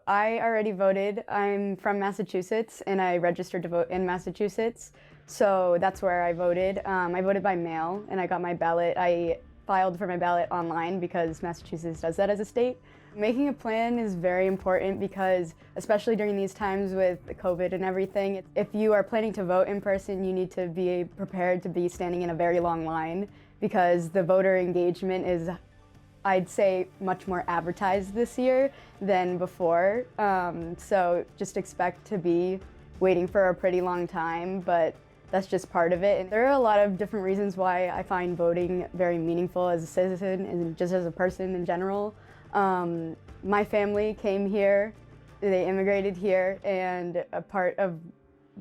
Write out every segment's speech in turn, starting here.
I already voted. I'm from Massachusetts and I registered to vote in Massachusetts. So that's where I voted. I voted by mail and I got my ballot. I filed for my ballot online because Massachusetts does that as a state. Making a plan is very important because, especially during these times with COVID and everything, if you are planning to vote in person, you need to be prepared to be standing in a very long line because the voter engagement is, I'd say, much more advertised this year than before. So just expect to be waiting for a pretty long time, but that's just part of it. And there are a lot of different reasons why I find voting very meaningful as a citizen and just as a person in general. My family came here, they immigrated here, and a part of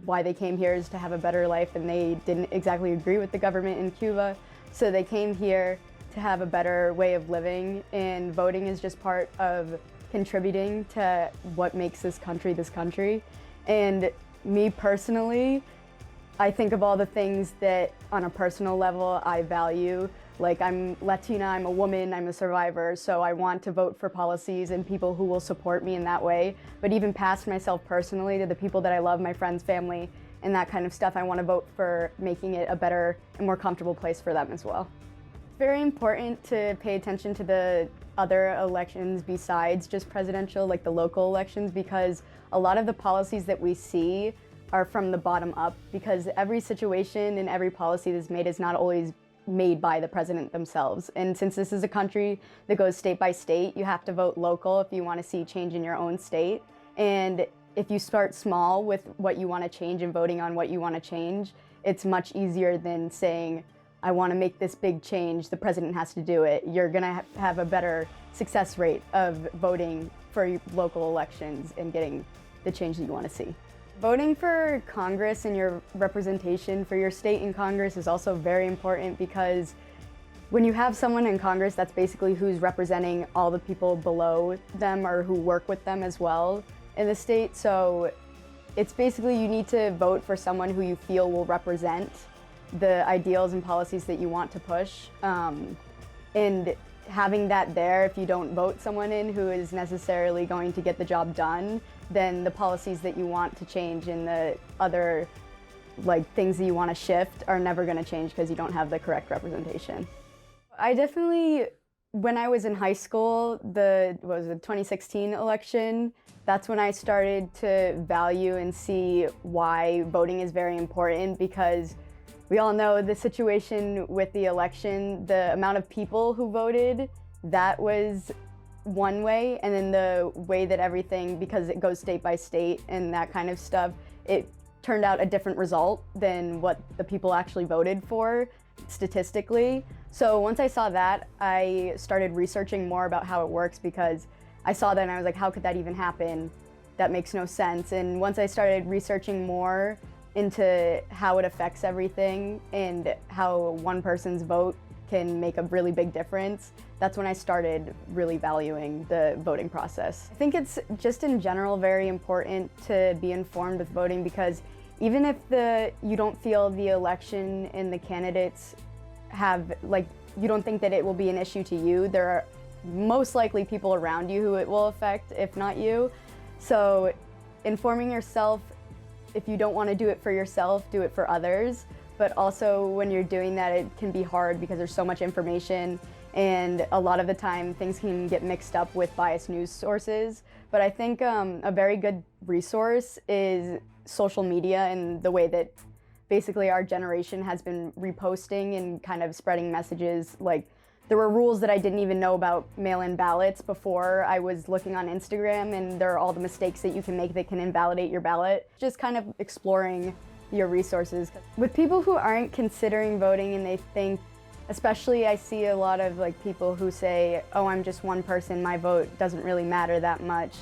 why they came here is to have a better life, and they didn't exactly agree with the government in Cuba. So they came here to have a better way of living, and voting is just part of contributing to what makes this country. And me personally, I think of all the things that on a personal level I value. Like, I'm Latina, I'm a woman, I'm a survivor, so I want to vote for policies and people who will support me in that way. But even past myself personally, to the people that I love, my friends, family, and that kind of stuff, I want to vote for making it a better and more comfortable place for them as well. It's very important to pay attention to the other elections besides just presidential, like the local elections, because a lot of the policies that we see are from the bottom up, because every situation and every policy that's made is not always made by the president themselves. And since this is a country that goes state by state, you have to vote local if you want to see change in your own state. And if you start small with what you want to change and voting on what you want to change, it's much easier than saying, I want to make this big change, the president has to do it. You're going to have a better success rate of voting for local elections and getting the change that you want to see. Voting for Congress and your representation for your state in Congress is also very important, because when you have someone in Congress, that's basically who's representing all the people below them or who work with them as well in the state. So it's basically, you need to vote for someone who you feel will represent the ideals and policies that you want to push. And having that there, if you don't vote someone in who is necessarily going to get the job done, then the policies that you want to change and the other things that you want to shift are never going to change because you don't have the correct representation. I definitely, when I was in high school, the 2016 election, that's when I started to value and see why voting is very important, because we all know the situation with the election, the amount of people who voted, that was one way, and then the way that everything, because it goes state by state and that kind of stuff, it turned out a different result than what the people actually voted for statistically. So once I saw that, I started researching more about how it works, because I saw that and I was like, how could that even happen? That makes no sense. And once I started researching more into how it affects everything and how one person's vote can make a really big difference, that's when I started really valuing the voting process. I think it's just in general very important to be informed with voting, because even if you don't feel the election and the candidates have, you don't think that it will be an issue to you, there are most likely people around you who it will affect, if not you. So informing yourself, if you don't want to do it for yourself, do it for others. But also when you're doing that, it can be hard because there's so much information, and a lot of the time things can get mixed up with biased news sources. But I think a very good resource is social media, and the way that basically our generation has been reposting and kind of spreading messages. Like, there were rules that I didn't even know about mail-in ballots before I was looking on Instagram, and there are all the mistakes that you can make that can invalidate your ballot. Just kind of exploring your resources. With people who aren't considering voting and they think, especially I see a lot of people who say, oh, I'm just one person, my vote doesn't really matter that much.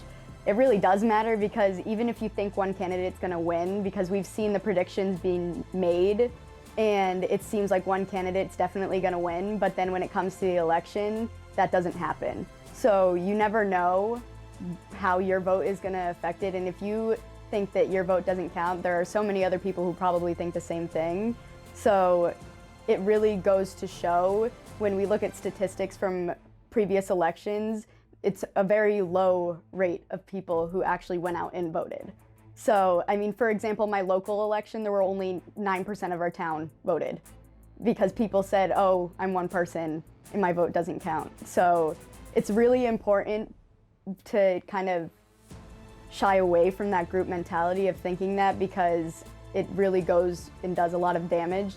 It really does matter, because even if you think one candidate's gonna win, because we've seen the predictions being made, and it seems like one candidate's definitely gonna win, but then when it comes to the election, that doesn't happen. So you never know how your vote is gonna affect it, and if you think that your vote doesn't count, there are so many other people who probably think the same thing. So it really goes to show, when we look at statistics from previous elections, it's a very low rate of people who actually went out and voted. So, I mean, for example, my local election, there were only 9% of our town voted because people said, oh, I'm one person and my vote doesn't count. So it's really important to kind of shy away from that group mentality of thinking that, because it really goes and does a lot of damage